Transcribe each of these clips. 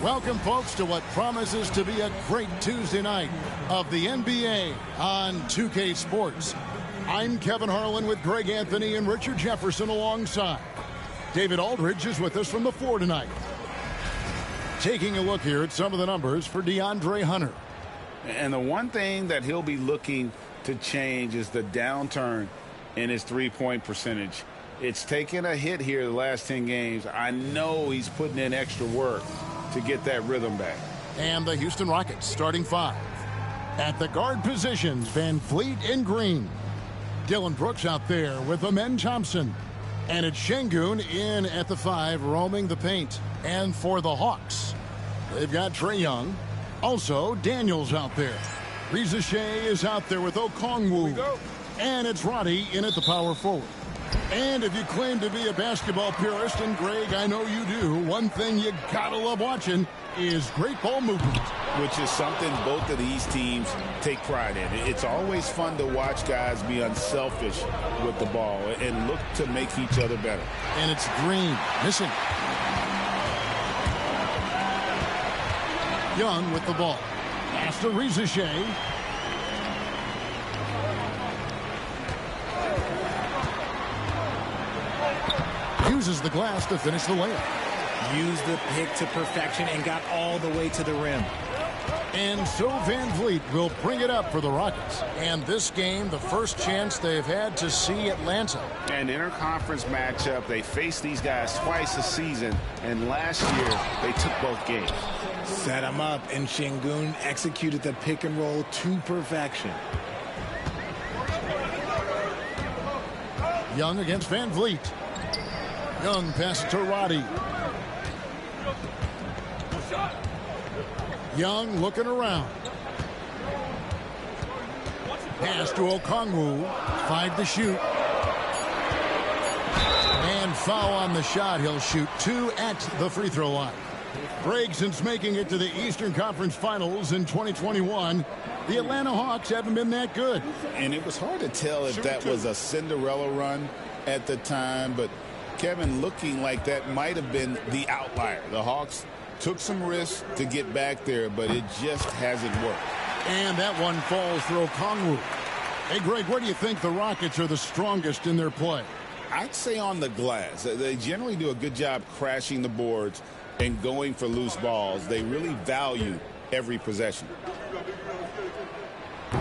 Welcome, folks, to what promises to be a great Tuesday night of the NBA on 2K Sports. I'm Kevin Harlan with Greg Anthony and Richard Jefferson alongside. David Aldridge is with us from the floor tonight. Taking a look here at some of the numbers for DeAndre Hunter. And the one thing that he'll be looking to change is the downturn in his three-point percentage. It's taken a hit here the last 10 games. I know he's putting in extra work to get that rhythm back. And the Houston Rockets starting five. At the guard positions, Van Vliet and Green. Dylan Brooks out there with Amen Thompson. And it's Şengün in at the five, roaming the paint. And for the Hawks, they've got Trae Young. Also, Daniels out there. Reza Shea is out there with Okongwu. And it's Roddy in at the power forward. And if you claim to be a basketball purist, and Greg, I know you do, one thing you gotta love watching is great ball movement. Which is something both of these teams take pride in. It's always fun to watch guys be unselfish with the ball and look to make each other better. And it's Green missing. Young with the ball. Pass to Reza Shea. Uses the glass to finish the layup. Used the pick to perfection and got all the way to the rim. And so Van Vliet will bring it up for the Rockets. And this game, the first chance they've had to see Atlanta. An interconference matchup. They faced these guys twice a season, and last year they took both games. Set him up, and Şengün executed the pick and roll to perfection. Young against Van Vliet. Young passes to Roddy. Young looking around. Pass to Okongwu. 5 to shoot. And foul on the shot. He'll shoot 2 at the free throw line. Greg, since making it to the Eastern Conference Finals in 2021, the Atlanta Hawks haven't been that good. And it was hard to tell if that was a Cinderella run at the time, but Kevin, looking like that might have been the outlier. The Hawks took some risks to get back there, but it just hasn't worked. And that one falls for Okongwu. Hey, Greg, where do you think the Rockets are the strongest in their play? I'd say on the glass. They generally do a good job crashing the boards and going for loose balls. They really value every possession.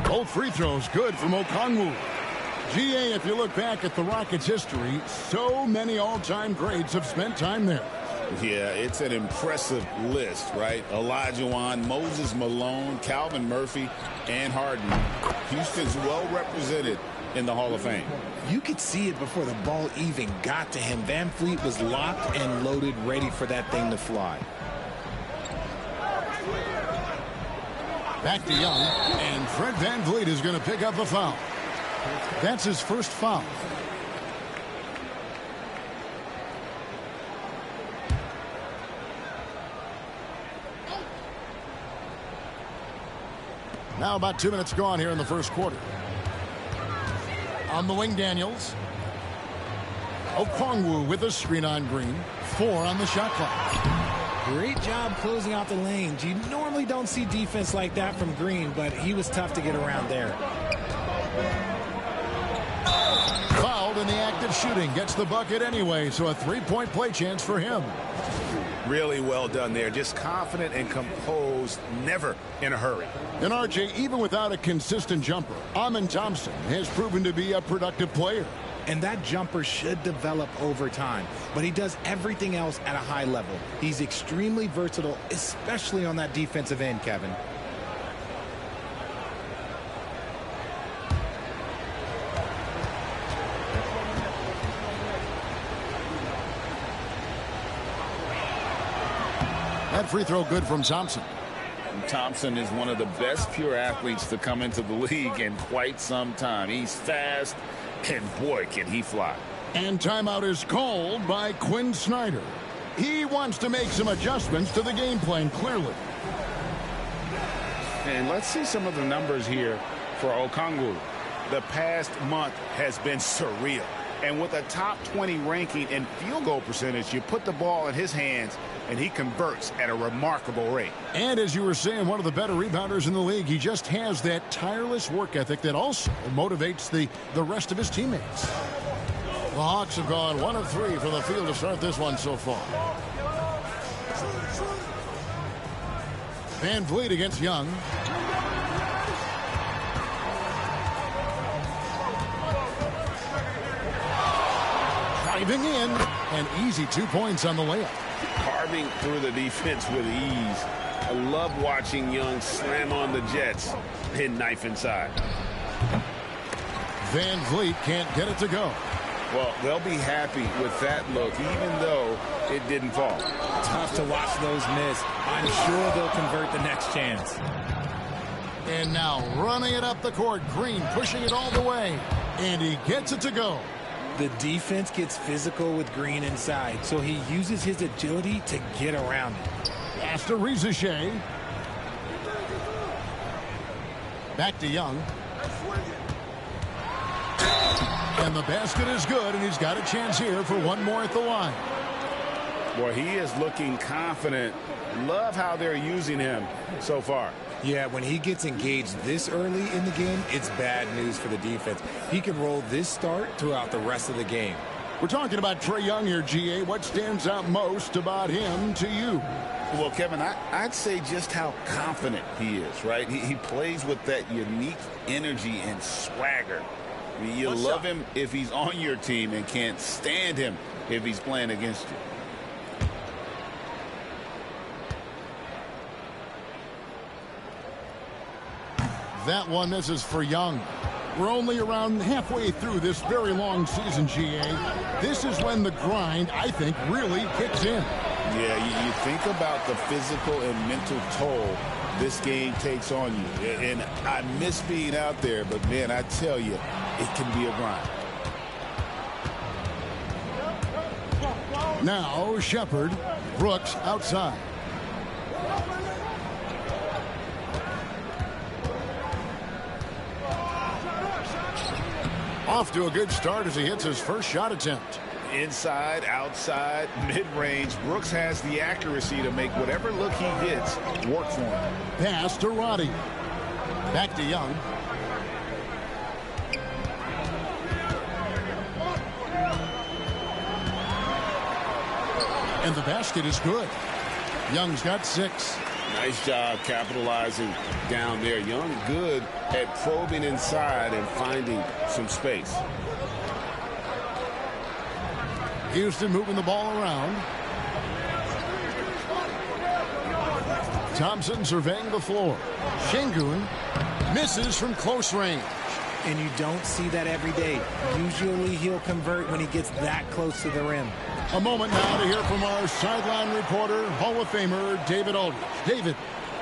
Both free throws good from Okongwu. GA, if you look back at the Rockets' history, so many all-time greats have spent time there. Yeah, it's an impressive list, right? Olajuwon, Moses Malone, Calvin Murphy, and Harden. Houston's well represented in the Hall of Fame. You could see it before the ball even got to him. Van Vliet was locked and loaded, ready for that thing to fly. Back to Young, and Fred Van Vliet is going to pick up a foul. That's his first foul. Now about 2 minutes gone here in the first quarter. On the wing, Daniels. Okongwu with a screen on Green. 4 on the shot clock. Great job closing out the lanes. You normally don't see defense like that from Green, but he was tough to get around there. Fouled in the act of shooting. Gets the bucket anyway, so a three-point play chance for him. Really well done there. Just confident and composed, never in a hurry. And RJ, even without a consistent jumper, Amen Thompson has proven to be a productive player. And that jumper should develop over time, but he does everything else at a high level. He's extremely versatile, especially on that defensive end, Kevin. That free throw good from Thompson. Thompson is one of the best pure athletes to come into the league in quite some time. He's fast, and boy, can he fly. And timeout is called by Quinn Snyder. He wants to make some adjustments to the game plan, clearly. And let's see some of the numbers here for Okongwu. The past month has been surreal. And with a top 20 ranking in field goal percentage, you put the ball in his hands, and he converts at a remarkable rate. And as you were saying, one of the better rebounders in the league. He just has that tireless work ethic that also motivates the rest of his teammates. The Hawks have gone 1 of 3 from the field to start this one so far. Van Vliet against Young. Driving in, and easy 2 points on the layup. Carving through the defense with ease. I love watching Young slam on the Jets and knife inside. Van Vliet can't get it to go. Well, they'll be happy with that look, even though it didn't fall. Tough to watch those miss. I'm sure they'll convert the next chance. And now running it up the court. Green pushing it all the way. And he gets it to go. The defense gets physical with Green inside, so he uses his agility to get around it. Pass to Rizachet. Back to Young. And the basket is good, and he's got a chance here for one more at the line. Boy, he is looking confident. Love how they're using him so far. Yeah, when he gets engaged this early in the game, it's bad news for the defense. He can roll this start throughout the rest of the game. We're talking about Trae Young here, GA. What stands out most about him to you? Well, Kevin, I'd say just how confident he is, right? He plays with that unique energy and swagger. I mean, you love him if he's on your team and can't stand him if he's playing against you. That one misses for Young. We're only around halfway through this very long season, GA. This is when the grind, I think, really kicks in. Yeah, you think about the physical and mental toll this game takes on you. And I miss being out there, but, man, I tell you, it can be a grind. Now, Shepard. Brooks outside. Off to a good start as he hits his first shot attempt. Inside, outside, mid-range, Brooks has the accuracy to make whatever look he hits work for him. Pass to Roddy. Back to Young. And the basket is good. Young's got 6. Nice job capitalizing down there. Young good at probing inside and finding some space. Houston moving the ball around. Thompson surveying the floor. Şengün misses from close range. And you don't see that every day. Usually he'll convert when he gets that close to the rim. A moment now to hear from our sideline reporter, Hall of Famer David Aldridge. David.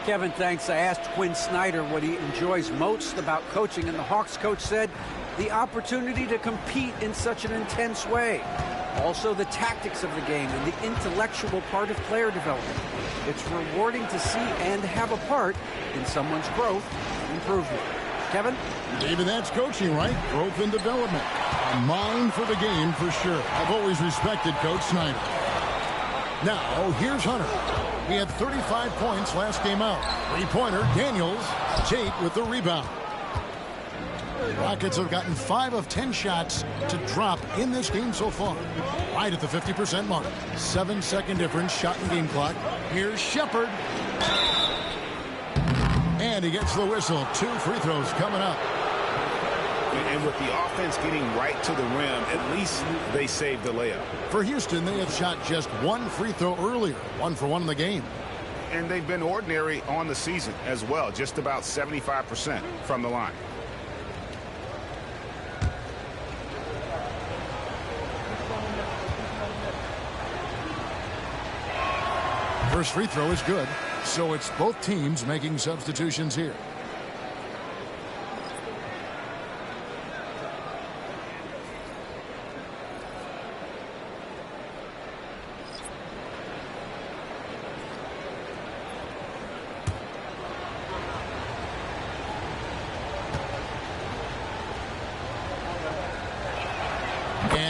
Kevin, thanks. I asked Quinn Snyder what he enjoys most about coaching, and the Hawks coach said the opportunity to compete in such an intense way. Also, the tactics of the game and the intellectual part of player development. It's rewarding to see and have a part in someone's growth and improvement. Kevin? David, that's coaching, right? Growth and development. A mind for the game for sure. I've always respected Coach Snyder. Now, here's Hunter. He had 35 points last game out. Three-pointer, Daniels. Tate with the rebound. The Rockets have gotten 5 of 10 shots to drop in this game so far. Right at the 50% mark. 7-second difference, shot and game clock. Here's Shepard. And he gets the whistle. 2 free throws coming up. And with the offense getting right to the rim, at least they saved the layup. For Houston, they have shot just 1 free throw earlier. 1 for 1 in the game. And they've been ordinary on the season as well. Just about 75% from the line. First free throw is good. So it's both teams making substitutions here.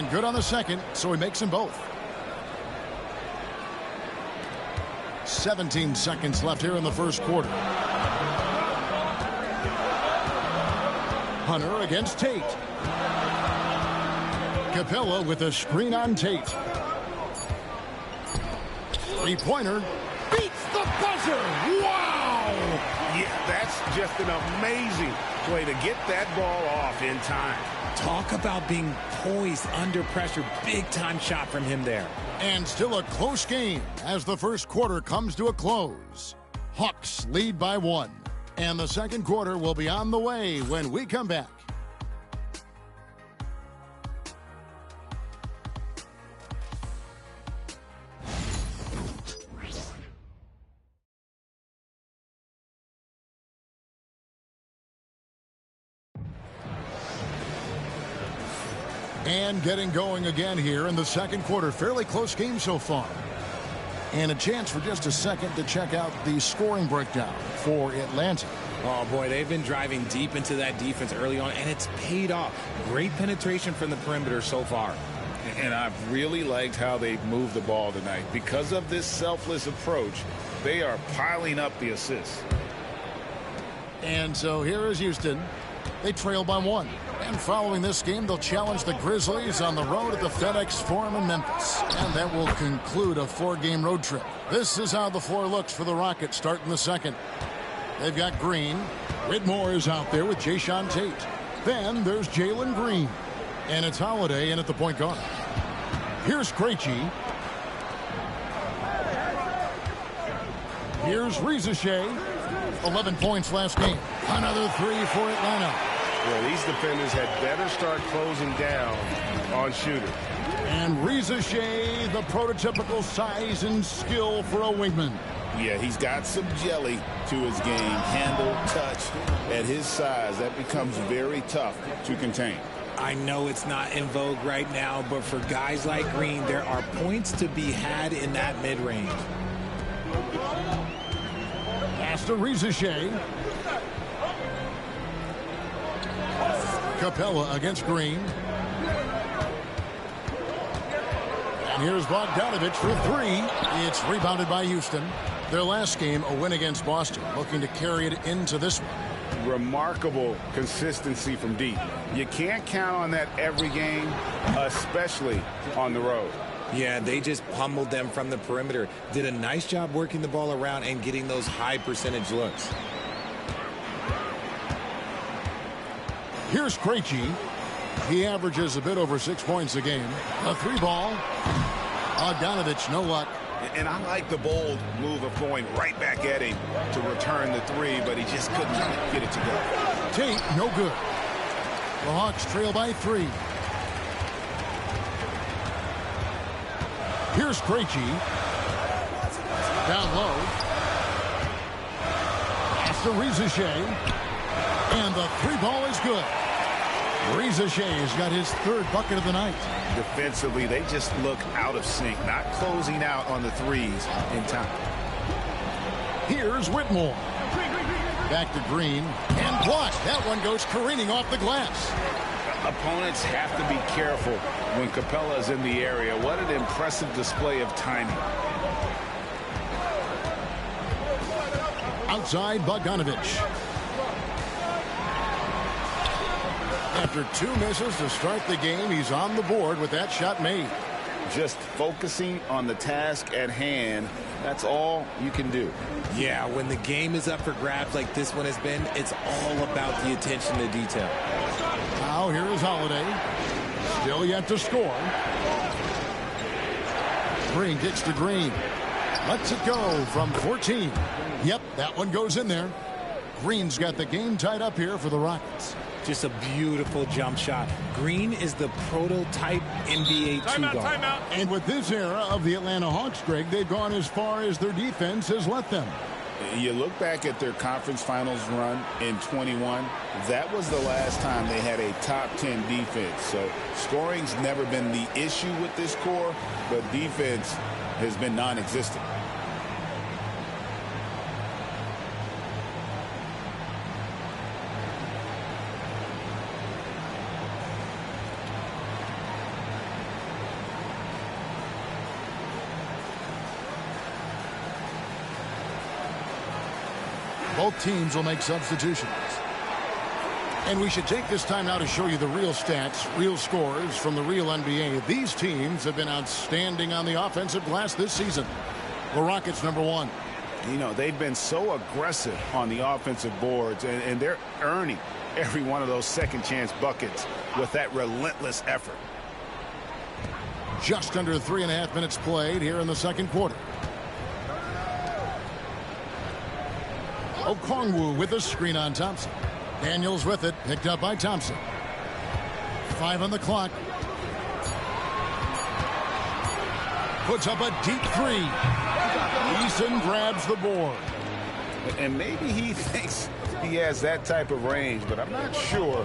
And good on the second, so he makes them both. 17 seconds left here in the first quarter. Hunter against Tate. Capella with a screen on Tate. Three-pointer. Beats the buzzer. Wow! Yeah, that's just an amazing play to get that ball off in time. Talk about being poised under pressure. Big-time shot from him there. And still a close game as the first quarter comes to a close. Hawks lead by 1. And the second quarter will be on the way when we come back. And getting going again here in the second quarter. Fairly close game so far. And a chance for just a second to check out the scoring breakdown for Atlanta. Oh, boy, they've been driving deep into that defense early on, and it's paid off. Great penetration from the perimeter so far. And I've really liked how they've moved the ball tonight. Because of this selfless approach, they are piling up the assists. And so here is Houston. They trail by 1. And following this game, they'll challenge the Grizzlies on the road at the FedEx Forum in Memphis. And that will conclude a 4-game road trip. This is how the floor looks for the Rockets starting the second. They've got Green. Whitmore is out there with Jayshawn Tate. Then there's Jalen Green. And it's Holiday in at the point guard. Here's Krejci. Here's Rizachet. 11 points last game. Another 3 for Atlanta. Well, these defenders had better start closing down on shooters. And Rizachet, the prototypical size and skill for a wingman. Yeah, he's got some jelly to his game. Handle, touch. At his size, that becomes very tough to contain. I know it's not in vogue right now, but for guys like Green, there are points to be had in that mid-range. Pass to Rizachet. Capella against Green. And here's Bogdanovich for 3. It's rebounded by Houston. Their last game, a win against Boston, looking to carry it into this one. Remarkable consistency from deep. You can't count on that every game, especially on the road. Yeah, they just pummeled them from the perimeter. Did a nice job working the ball around and getting those high percentage looks. Here's Krejci. He averages a bit over 6 points a game. A 3-ball. Bogdanovich, no luck. And I like the bold move of going right back at him to return the 3, but he just couldn't get it to go. Tate, no good. The Hawks trail by 3. Here's Krejci. Down low. Pass to Rizachet. And the 3-ball is good. Rizachet's got his 3rd bucket of the night. Defensively, they just look out of sync, not closing out on the 3s in time. Here's Whitmore. Back to Green. And blocked. That one goes careening off the glass. Opponents have to be careful when Capella is in the area. What an impressive display of timing. Outside Bogdanovich. After 2 misses to start the game, he's on the board with that shot made. Just focusing on the task at hand, that's all you can do. Yeah, when the game is up for grabs like this one has been, it's all about the attention to detail. Now here is Holiday. Still yet to score. Green gets to Green. Lets it go from 14. Yep, that one goes in there. Green's got the game tied up here for the Rockets. Just a beautiful jump shot. Green is the prototype NBA 2-guard. Timeout. And with this era of the Atlanta Hawks, Greg, they've gone as far as their defense has let them. You look back at their conference finals run in 21, that was the last time they had a top 10 defense. So scoring's never been the issue with this core, but defense has been non-existent. Both teams will make substitutions. And we should take this time now to show you the real stats, real scores from the real NBA. These teams have been outstanding on the offensive glass this season. The Rockets, number one. You know, they've been so aggressive on the offensive boards, and they're earning every one of those second chance buckets with that relentless effort. Just under 3.5 minutes played here in the second quarter. Okongwu with a screen on Thompson. Daniels with it, picked up by Thompson. 5 on the clock. Puts up a deep three. Eason grabs the board. And maybe he thinks he has that type of range, but I'm not sure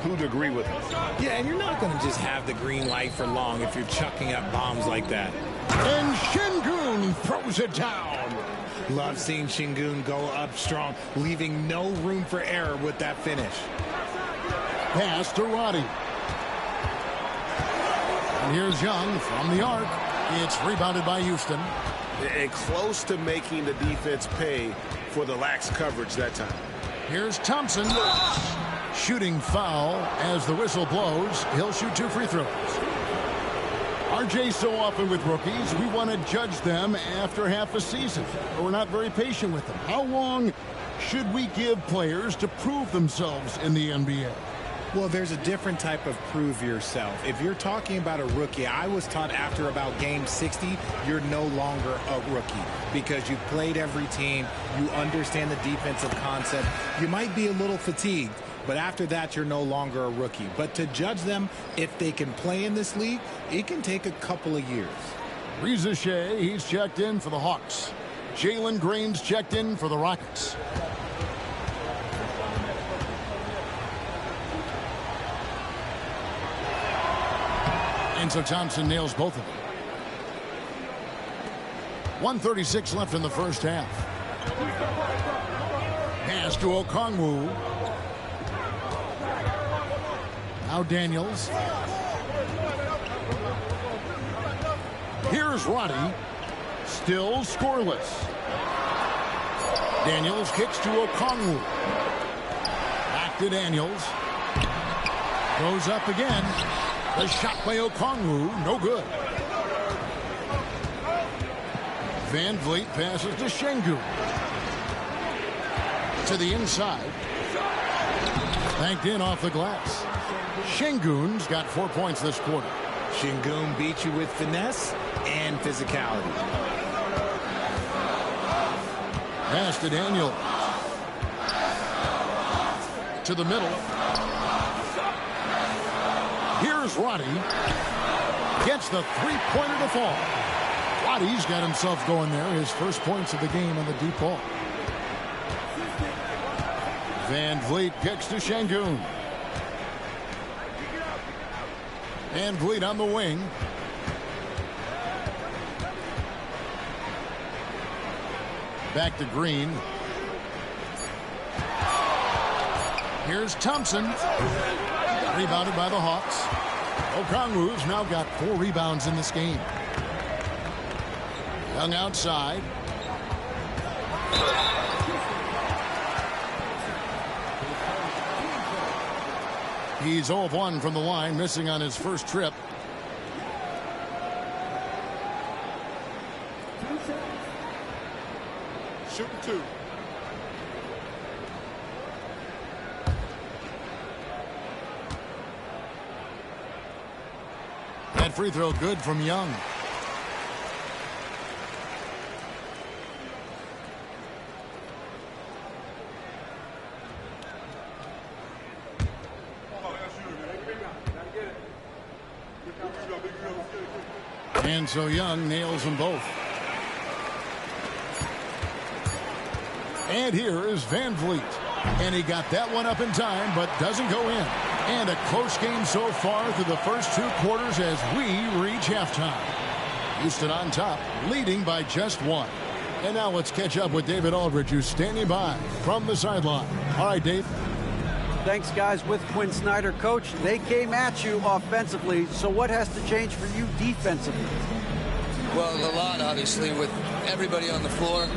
who'd agree with him. Yeah, and you're not going to just have the green light for long if you're chucking up bombs like that. And Şengün throws it down. Love seeing Şengün go up strong, leaving no room for error with that finish. Pass to Roddy. And here's Young from the arc. It's rebounded by Houston. And close to making the defense pay for the lax coverage that time. Here's Thompson. Shooting foul as the whistle blows. He'll shoot 2 free throws. RJ, so often with rookies, we want to judge them after half a season. But we're not very patient with them. How long should we give players to prove themselves in the NBA? Well, there's a different type of prove yourself. If you're talking about a rookie, I was taught after about game 60, you're no longer a rookie because you've played every team. You understand the defensive concept. You might be a little fatigued, but after that, you're no longer a rookie. But to judge them, if they can play in this league, it can take a couple of years. Reza Shea, he's checked in for the Hawks. Jalen Green's checked in for the Rockets. And so Thompson nails both of them. 1:36 left in the first half. Pass to Okongwu. Now Daniels. Here's Roddy. Still scoreless. Daniels kicks to Okongwu. Back to Daniels. Goes up again. The shot by Okongwu, no good. Van Vliet passes to Şengün. To the inside. Banked in off the glass. Şengün's got 4 points this quarter. Şengün beat you with finesse and physicality. Pass to Daniel. To the middle. Here's Roddy. Gets the three-pointer to fall. Roddy's got himself going there. His first points of the game on the deep ball. Van Vliet kicks to Şengün. Van Vliet on the wing. Back to Green. Here's Thompson. Rebounded by the Hawks. Okongwu's now got 4 rebounds in this game. Young outside. He's 0 of 1 from the line, missing on his first trip. Shooting 2. That free throw good from Young. And so Young nails them both. And here is Van Vliet. And he got that one up in time, but doesn't go in. And a close game so far through the first 2 quarters as we reach halftime. Houston on top, leading by just 1. And now let's catch up with David Aldridge, who's standing by from the sideline. All right, Dave. Thanks, guys. With Quinn Snyder, coach, they came at you offensively. So what has to change for you defensively? Well, a lot, obviously, with everybody on the floor.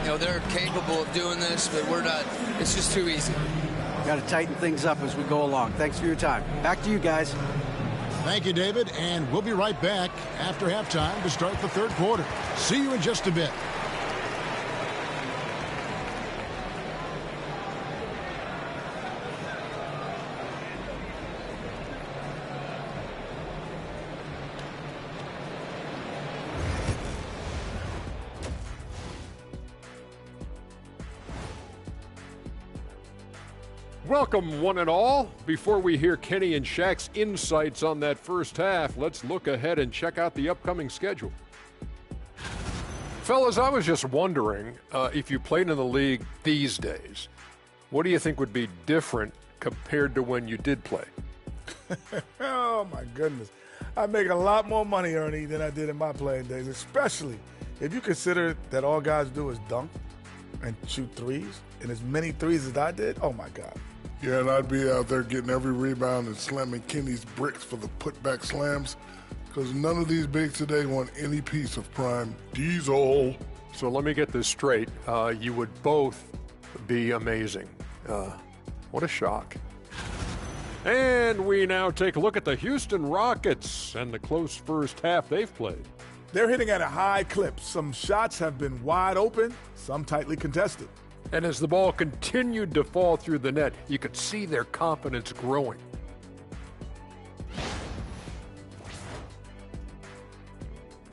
You know, they're capable of doing this, but we're not. It's just too easy. Got to tighten things up as we go along. Thanks for your time. Back to you guys. Thank you, David, and we'll be right back after halftime to start the third quarter. See you in just a bit. Welcome, one and all. Before we hear Kenny and Shaq's insights on that first half, let's look ahead and check out the upcoming schedule. Fellas, I was just wondering if you played in the league these days, what do you think would be different compared to when you did play? Oh, my goodness. I make a lot more money, Ernie, than I did in my playing days, especially if you consider that all guys do is dunk and shoot threes, and as many threes as I did, oh, my God. Yeah, and I'd be out there getting every rebound and slamming Kenny's bricks for the putback slams because none of these bigs today want any piece of prime Diesel. So let me get this straight. You would both be amazing. What a shock. And we now take a look at the Houston Rockets and the close first half they've played. They're hitting at a high clip. Some shots have been wide open, some tightly contested. And as the ball continued to fall through the net, you could see their confidence growing.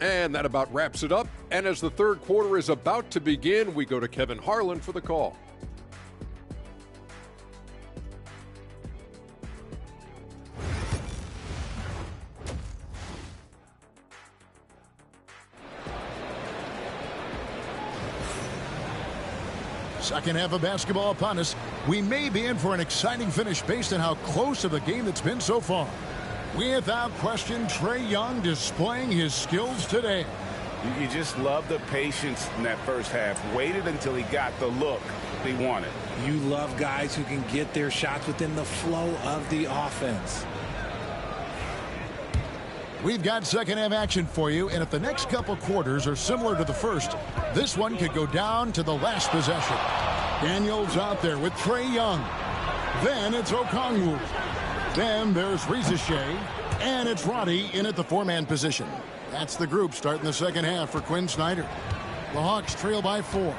And that about wraps it up. And as the third quarter is about to begin, we go to Kevin Harlan for the call. Second half of basketball upon us. We may be in for an exciting finish based on how close of the game it's been so far. Without question, Trae Young displaying his skills today. You just love the patience in that first half. Waited until he got the look he wanted. You love guys who can get their shots within the flow of the offense. We've got second half action for you, and if the next couple quarters are similar to the first, this one could go down to the last possession. Daniels out there with Trae Young. Then it's Okongwu. Then there's Reza Shea, and it's Roddy in at the four-man position. That's the group starting the second half for Quinn Snyder. The Hawks trail by 4.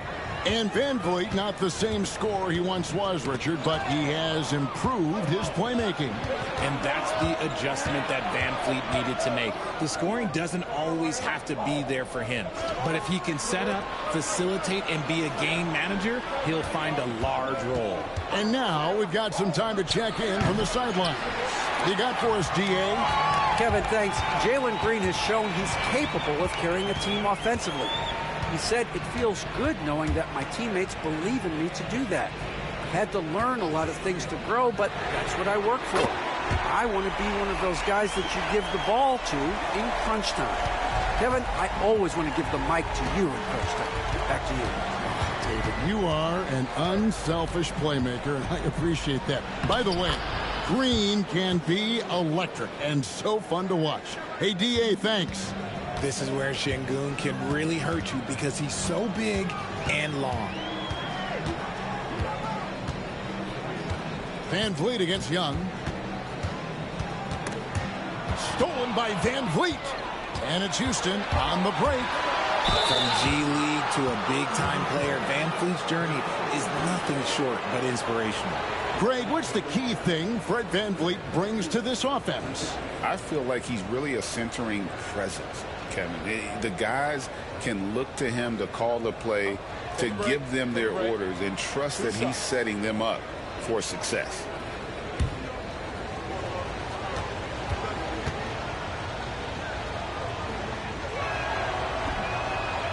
And VanVleet, not the same scorer he once was, Richard, but he has improved his playmaking. And that's the adjustment that VanVleet needed to make. The scoring doesn't always have to be there for him. But if he can set up, facilitate, and be a game manager, he'll find a large role. And now we've got some time to check in from the sideline. You got for us, D.A.? Kevin, thanks. Jalen Green has shown he's capable of carrying a team offensively. He said, it feels good knowing that my teammates believe in me to do that. I've had to learn a lot of things to grow, but that's what I work for. I want to be one of those guys that you give the ball to in crunch time. Kevin, I always want to give the mic to you in crunch time. Back to you. David, you are an unselfish playmaker, and I appreciate that. By the way, Green can be electric and so fun to watch. Hey, D.A., thanks. This is where Şengün can really hurt you because he's so big and long. VanVleet against Young. Stolen by VanVleet. And it's Houston on the break. From G League to a big-time player, VanVleet's journey is nothing short but inspirational. Greg, what's the key thing Fred VanVleet brings to this offense? I feel like he's really a centering presence, Kevin. The guys can look to him to call the play, to give them their orders, and trust that he's setting them up for success.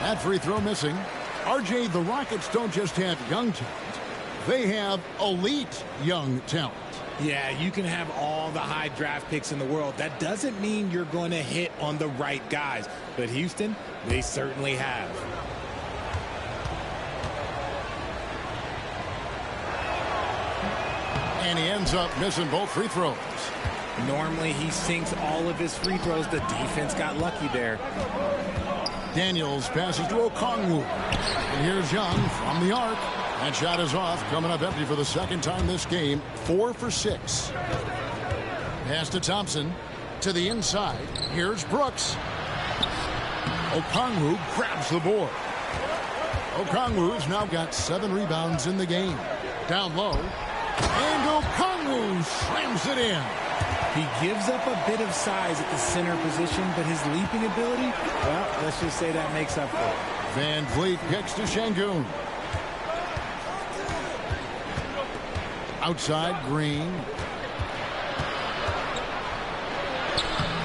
That free throw missing. RJ, the Rockets don't just have young talent. They have elite young talent. Yeah, you can have all the high draft picks in the world. That doesn't mean you're going to hit on the right guys. But Houston, they certainly have. And he ends up missing both free throws. Normally, he sinks all of his free throws. The defense got lucky there. Daniels passes to Okongwu. And here's Young from the arc. That shot is off, coming up empty for the second time this game. 4 for 6. Pass to Thompson. To the inside. Here's Brooks. Okongwu grabs the board. Okongwu's now got 7 rebounds in the game. Down low. And Okongwu slams it in. He gives up a bit of size at the center position, but his leaping ability, well, let's just say that makes up for it. Van Vliet kicks to Şengün. Outside, Green.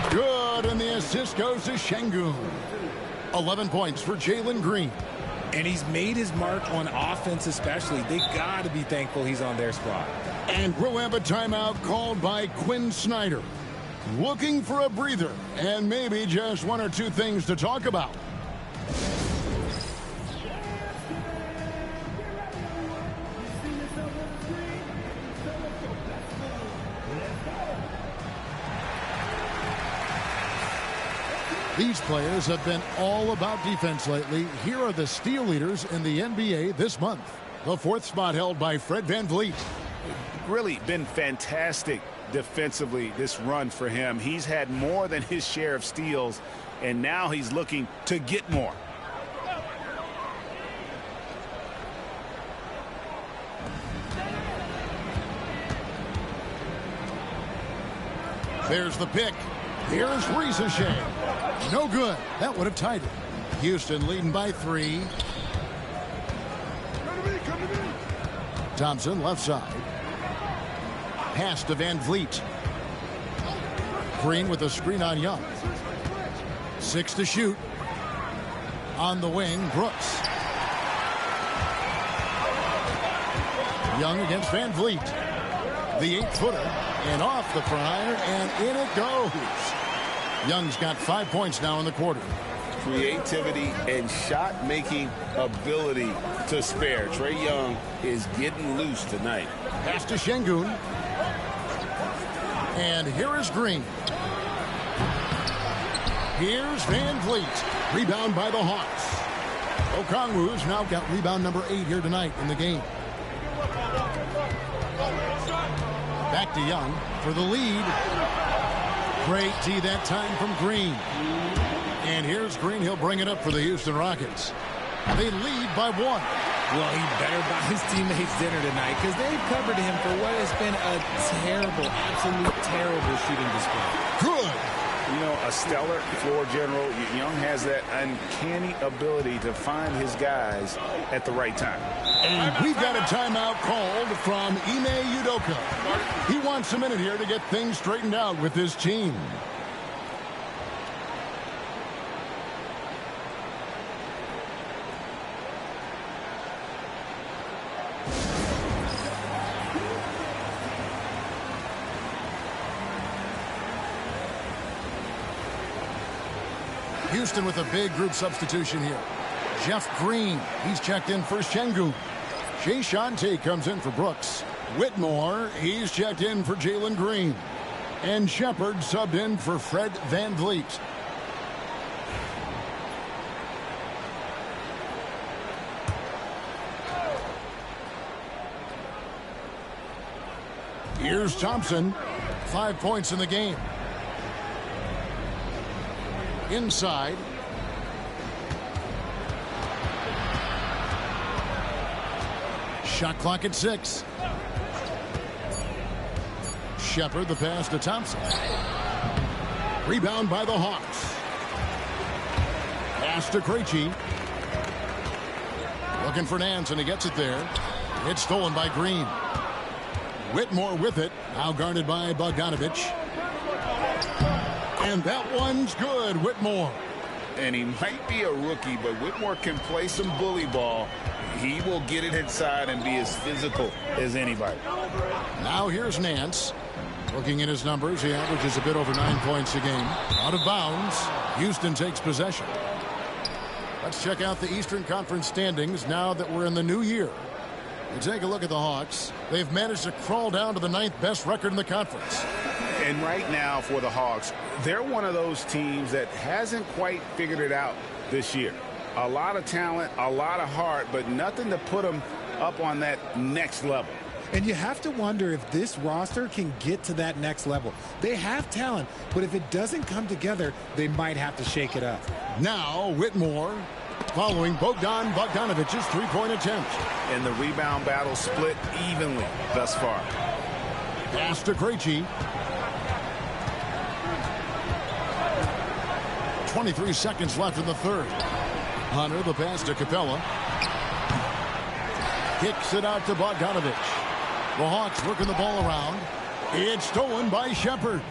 Good, and the assist goes to Şengün. 11 points for Jalen Green. And he's made his mark on offense especially. They got to be thankful he's on their spot. And we'll have a timeout called by Quinn Snyder. Looking for a breather and maybe just 1 or 2 things to talk about. These players have been all about defense lately. Here are the steal leaders in the NBA this month. The 4th spot held by Fred VanVleet. Really been fantastic defensively this run for him. He's had more than his share of steals, and now he's looking to get more. There's the pick. Here's Risacher. No good. That would have tied it. Houston leading by 3. Thompson left side. Pass to VanVleet. Green with a screen on Young. 6 to shoot. On the wing, Brooks. Young against VanVleet. The 8-footer. And off the prior, and in it goes. Young's got 5 points now in the quarter. Creativity and shot-making ability to spare. Trae Young is getting loose tonight. Pass to Şengün. And here is Green. Here's VanVleet. Rebound by the Hawks. Okongwu's now got rebound number 8 here tonight in the game. Back to Young for the lead. Great D that time from Green. And here's Green. He'll bring it up for the Houston Rockets. They lead by 1. Well, he better buy his teammates dinner tonight because they've covered him for what has been a terrible, absolute terrible shooting display. Good. You know, a stellar floor general. Young has that uncanny ability to find his guys at the right time. And we've got a timeout called from Ime Udoka. He wants a minute here to get things straightened out with his team. Houston with a big group substitution here. Jeff Green, he's checked in for Şengün. Shea Shante comes in for Brooks. Whitmore, he's checked in for Jalen Green. And Shepard subbed in for Fred VanVleet. Here's Thompson. 5 points in the game. Inside. Shot clock at 6. Shepard the pass to Thompson. Rebound by the Hawks. Pass to Krejci. Looking for Nance, and he gets it there. It's stolen by Green. Whitmore with it. Now guarded by Bogdanovich. And that one's good, Whitmore. And he might be a rookie, but Whitmore can play some bully ball. He will get it inside and be as physical as anybody. Now here's Nance. Looking at his numbers, he averages a bit over 9 points a game. Out of bounds. Houston takes possession. Let's check out the Eastern Conference standings now that we're in the new year. You take a look at the Hawks. They've managed to crawl down to the 9th best record in the conference. And right now for the Hawks, they're one of those teams that hasn't quite figured it out this year. A lot of talent, a lot of heart, but nothing to put them up on that next level. And you have to wonder if this roster can get to that next level. They have talent, but if it doesn't come together, they might have to shake it up. Now Whitmore following Bogdan Bogdanovic's three-point attempt. And the rebound battle split evenly thus far. Pass to Krejci. 23 seconds left in the third. Hunter, the pass to Capella. Kicks it out to Bogdanovich. The Hawks working the ball around. It's stolen by Shepherd.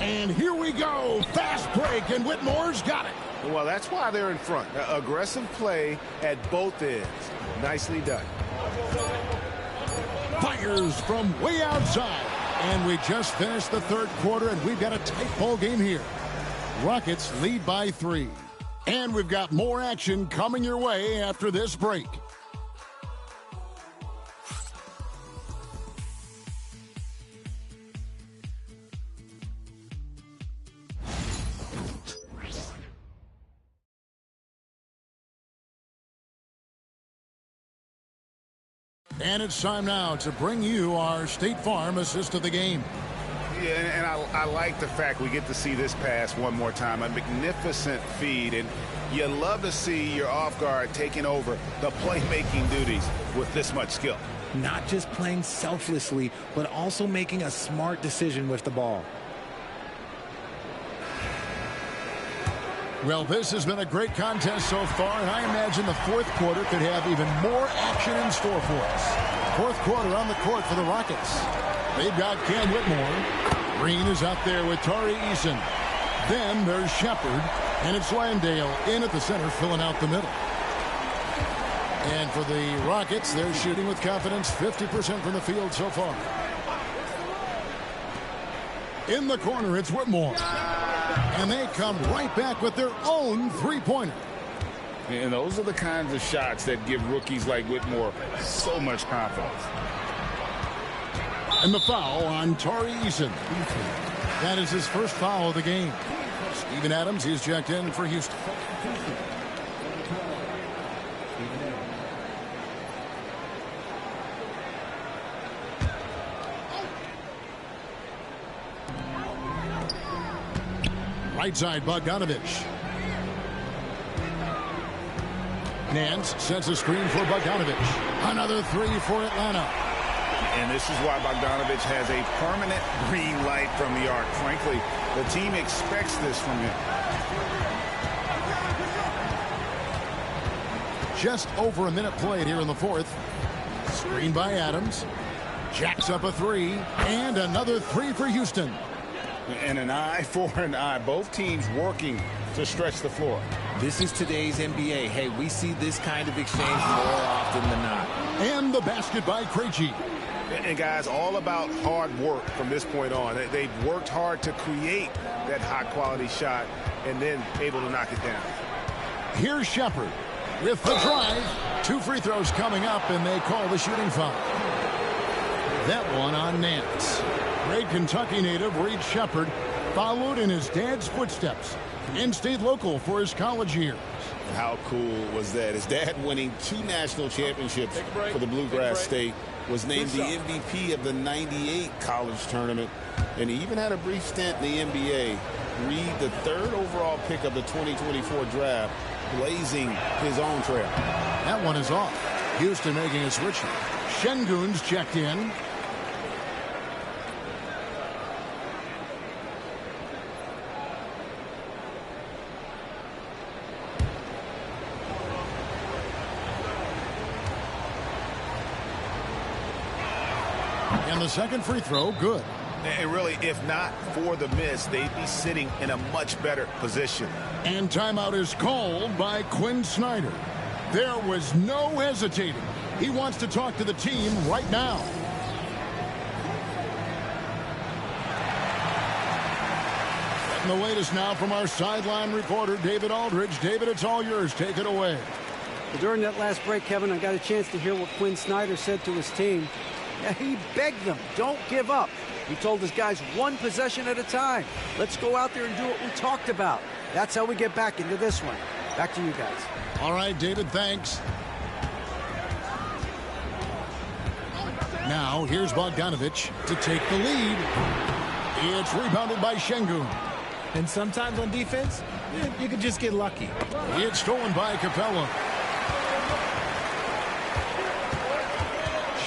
And here we go. Fast break, and Whitmore's got it. Well, that's why they're in front. Aggressive play at both ends. Nicely done. Fires from way outside. And we just finished the third quarter, and we've got a tight ball game here. Rockets lead by 3. And we've got more action coming your way after this break. And it's time now to bring you our State Farm assist of the game. Yeah, and I like the fact we get to see this pass one more time. A magnificent feed, and you love to see your off guard taking over the playmaking duties with this much skill. Not just playing selflessly, but also making a smart decision with the ball. Well, this has been a great contest so far, and I imagine the fourth quarter could have even more action in store for us. Fourth quarter on the court for the Rockets. They've got Cam Whitmore. Green is out there with Tari Eason. Then there's Shepherd, and it's Landale in at the center, filling out the middle. And for the Rockets, they're shooting with confidence, 50% from the field so far. In the corner, it's Whitmore. And they come right back with their own three-pointer. And those are the kinds of shots that give rookies like Whitmore so much confidence. And the foul on Tari Eason. That is his first foul of the game. Steven Adams is checked in for Houston. Right side, Bogdanovich. Nance sets a screen for Bogdanovich. Another three for Atlanta. And this is why Bogdanovich has a permanent green light from the arc. Frankly, the team expects this from him. Just over a minute played here in the fourth. Screen by Adams. Jacks up a three. And another three for Houston. And an eye for an eye. Both teams working to stretch the floor. This is today's NBA. Hey, we see this kind of exchange more often than not. And the basket by Krejci. And guys, all about hard work from this point on. They've worked hard to create that high-quality shot and then able to knock it down. Here's Shepherd with the drive. 2 free throws coming up, and they call the shooting foul. That one on Nance. Great Kentucky native Reed Shepherd followed in his dad's footsteps and stayed local for his college years. How cool was that? His dad winning 2 national championships for the Bluegrass State, was named the MVP of the '98 college tournament, and he even had a brief stint in the NBA. Reed, the 3rd overall pick of the 2024 draft, blazing his own trail. That one is off. Houston making a switch. Şengün's checked in. And the second free throw, good. And really, if not for the miss, they'd be sitting in a much better position. And timeout is called by Quinn Snyder. There was no hesitating. He wants to talk to the team right now. Getting the latest now from our sideline reporter, David Aldridge. David, it's all yours. Take it away. Well, during that last break, Kevin, I got a chance to hear what Quinn Snyder said to his team. He begged them, don't give up. He told his guys 1 possession at a time. Let's go out there and do what we talked about. That's how we get back into this one. Back to you guys. All right, David, thanks. Now, here's Bogdanovich to take the lead. It's rebounded by Şengün. And sometimes on defense, you could just get lucky. It's stolen by Capella.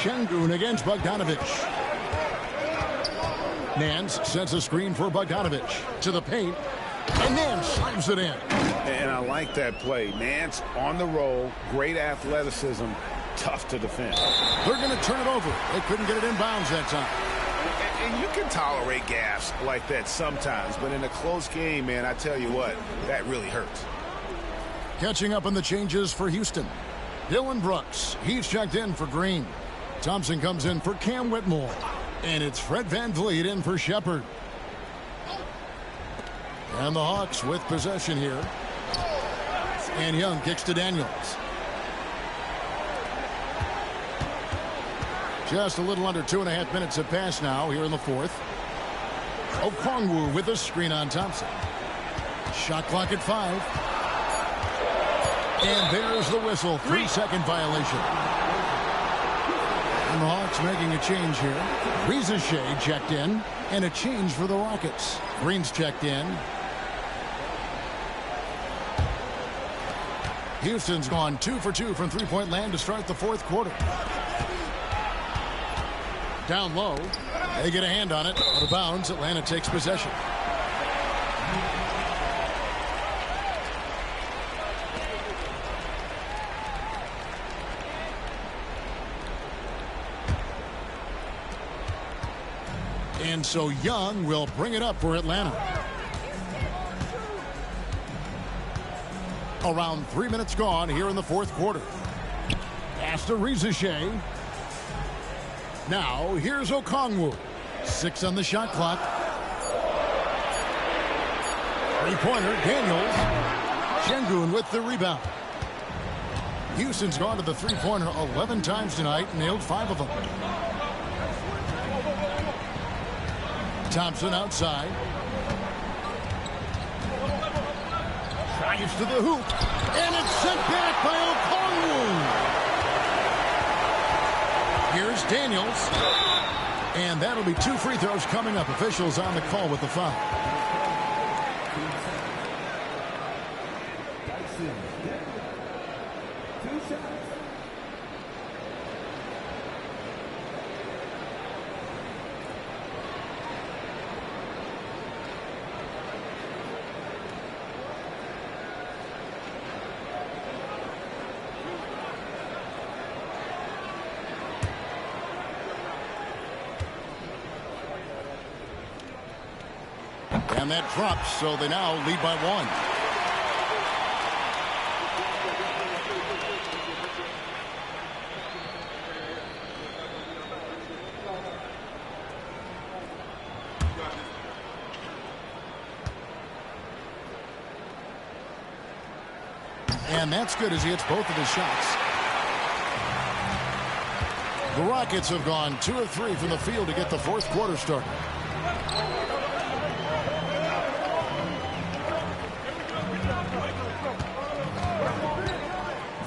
Şengün against Bogdanovich. Nance sets a screen for Bogdanovich to the paint, and Nance slams it in. And I like that play. Nance on the roll, great athleticism, tough to defend. They're going to turn it over. They couldn't get it in bounds that time. And you can tolerate gaffes like that sometimes, but in a close game, man, I tell you what, that really hurts. Catching up on the changes for Houston. Dillon Brooks, he's checked in for Green. Thompson comes in for Cam Whitmore. And it's Fred VanVleet in for Shepherd. And the Hawks with possession here. And Young kicks to Daniels. Just a little under 2.5 minutes have passed now here in the fourth. Okongwu with a screen on Thompson. Shot clock at 5. And there's the whistle. 3-second violation. And the Hawks making a change here. Reza Shea checked in. And a change for the Rockets. Green's checked in. Houston's gone 2 for 2 from three-point land to start the fourth quarter. Down low. They get a hand on it. Out of bounds. Atlanta takes possession. And so Young will bring it up for Atlanta. Around 3 minutes gone here in the fourth quarter. Pass to Reza Shea. Now here's Okongwu. 6 on the shot clock. Three-pointer, Daniels. Şengün with the rebound. Houston's gone to the three-pointer 11 times tonight and nailed 5 of them. Thompson outside. Drives to the hoop. And it's sent back by Okongwu. Here's Daniels. And that'll be 2 free throws coming up. Officials on the call with the foul. And that drops, so they now lead by 1. And that's good as he hits both of his shots. The Rockets have gone 2 of 3 from the field to get the fourth quarter started.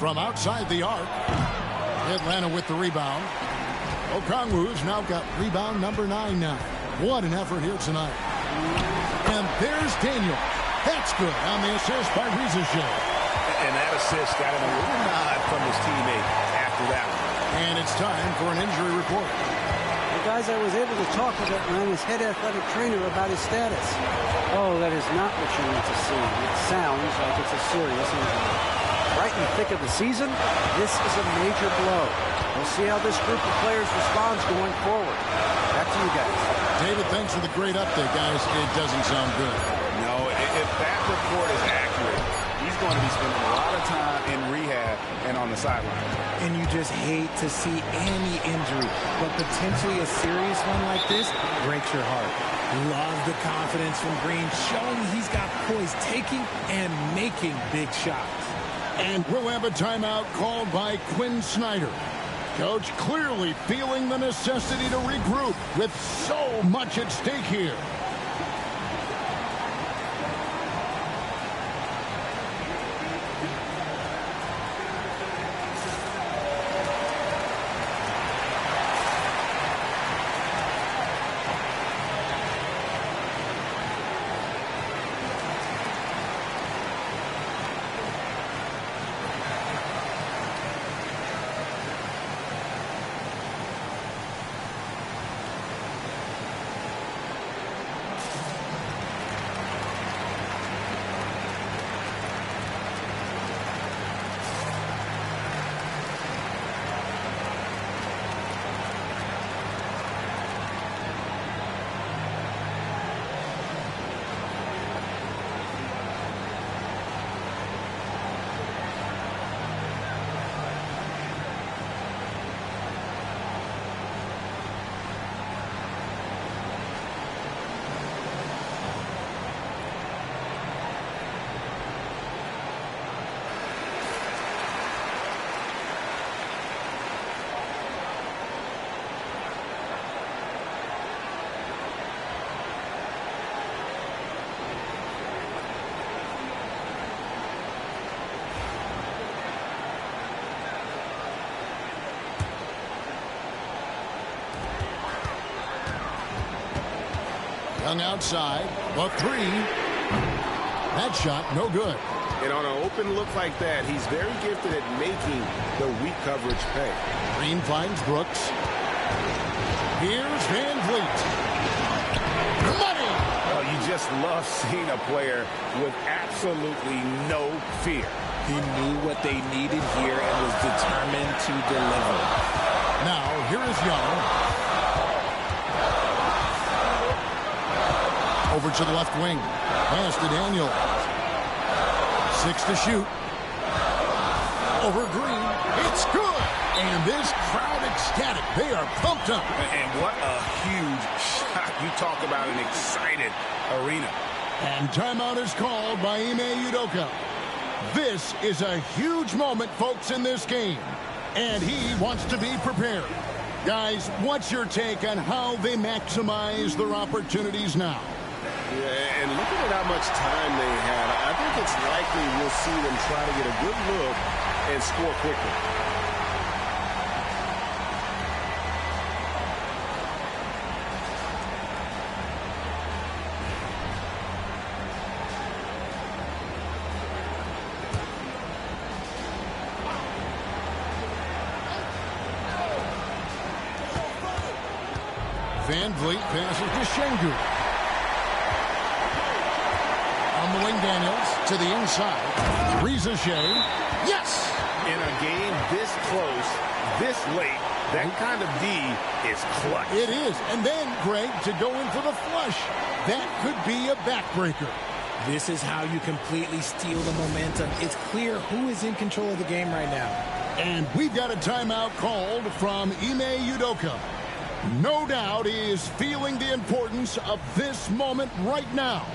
From outside the arc, Atlanta with the rebound. Okongwu's now got rebound number 9 now. What an effort here tonight. And there's Daniel. That's good on the assist by Reza Shea. And that assist got him a little nod from his teammate after that one. And it's time for an injury report. Well, guys, I was able to talk with Atlanta's head athletic trainer about his status. Oh, that is not what you need to see. It sounds like it's a serious injury. Right in the thick of the season, this is a major blow. We'll see how this group of players responds going forward. Back to you guys. David, thanks for the great update, guys. It doesn't sound good. No, if that report is accurate, he's going to be spending a lot of time in rehab and on the sideline. And you just hate to see any injury, but potentially a serious one like this breaks your heart. Love the confidence from Green, showing he's got poise, taking and making big shots. And we'll have a timeout called by Quinn Snyder. Coach clearly feeling the necessity to regroup with so much at stake here. Young outside, the three. That shot, no good. And on an open look like that, he's very gifted at making the weak coverage pay. Green finds Brooks. Here's Van Vliet. Money! Oh, you just love seeing a player with absolutely no fear. He knew what they needed here and was determined to deliver. Now, here is Young. Over to the left wing. Pass to Daniel. 6 to shoot. Over Green. It's good. And this crowd ecstatic. They are pumped up. And what a huge shot. You talk about an excited arena. And timeout is called by Ime Udoka. This is a huge moment, folks, in this game. And he wants to be prepared. Guys, what's your take on how they maximize their opportunities now? Yeah, and looking at how much time they have, I think it's likely we'll see them try to get a good look and score quickly. Van Vliet passes to Şengün. On the wing, Daniels to the inside. Reza Shea. Yes! In a game this close, this late, that kind of D is clutch. It is. And then, Greg, to go in for the flush. That could be a backbreaker. This is how you completely steal the momentum. It's clear who is in control of the game right now. And we've got a timeout called from Ime Udoka. No doubt he is feeling the importance of this moment right now.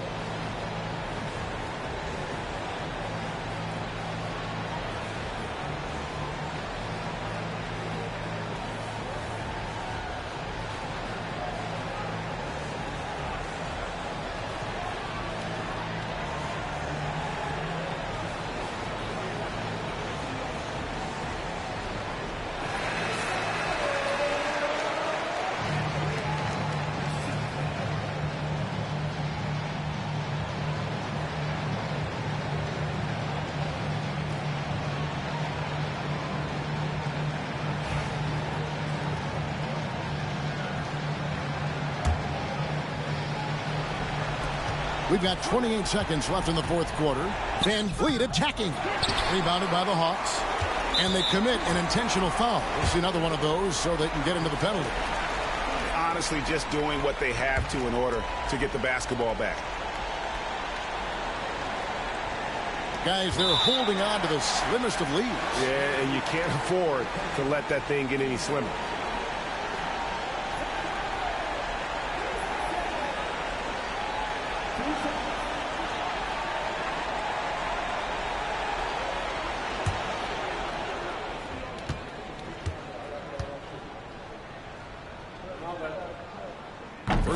We've got 28 seconds left in the fourth quarter. Van Vliet attacking. Rebounded by the Hawks. And they commit an intentional foul. We'll see another one of those so they can get into the penalty. Honestly, just doing what they have to in order to get the basketball back. Guys, they're holding on to the slimmest of leads. Yeah, and you can't afford to let that thing get any slimmer.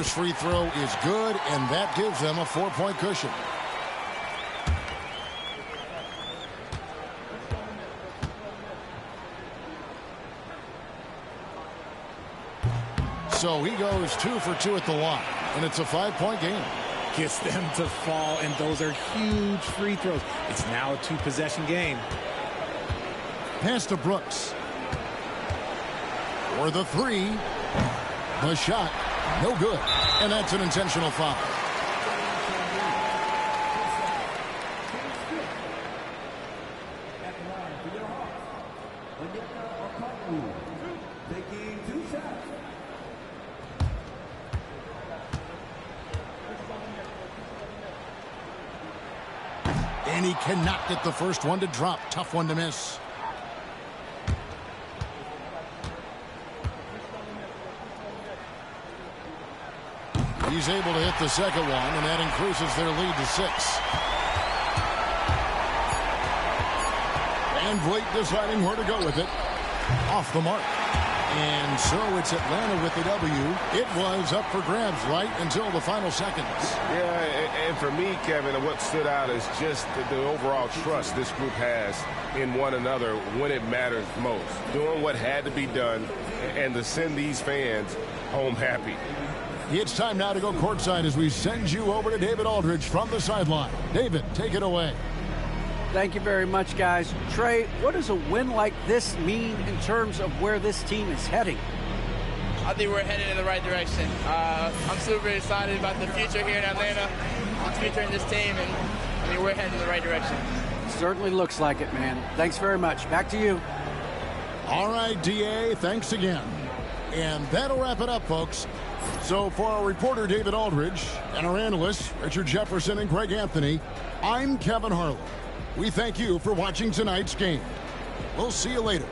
First free throw is good, and that gives them a 4-point cushion. So he goes 2 for 2 at the line, and it's a 5-point game. Gets them to fall, and those are huge free throws. It's now a 2-possession game. Pass to Brooks. For the 3. The shot, no good. And that's an intentional foul. And he cannot get the first one to drop. Tough one to miss. He's able to hit the second one, and that increases their lead to 6. Van Vliet deciding where to go with it. Off the mark. And so it's Atlanta with the W. It was up for grabs right until the final seconds. Yeah, and for me, Kevin, what stood out is just the overall trust this group has in one another when it matters most. Doing what had to be done and to send these fans home happy. It's time now to go courtside as we send you over to David Aldridge from the sideline. David, take it away. Thank you very much, guys. Trey, what does a win like this mean in terms of where this team is heading? I think we're headed in the right direction. I'm super excited about the future here in Atlanta, the future in this team, and I mean, we're heading in the right direction. Certainly looks like it, man. Thanks very much. Back to you. All right, DA, thanks again. And that'll wrap it up, folks. So for our reporter, David Aldridge, and our analysts, Richard Jefferson and Greg Anthony, I'm Kevin Harlan. We thank you for watching tonight's game. We'll see you later.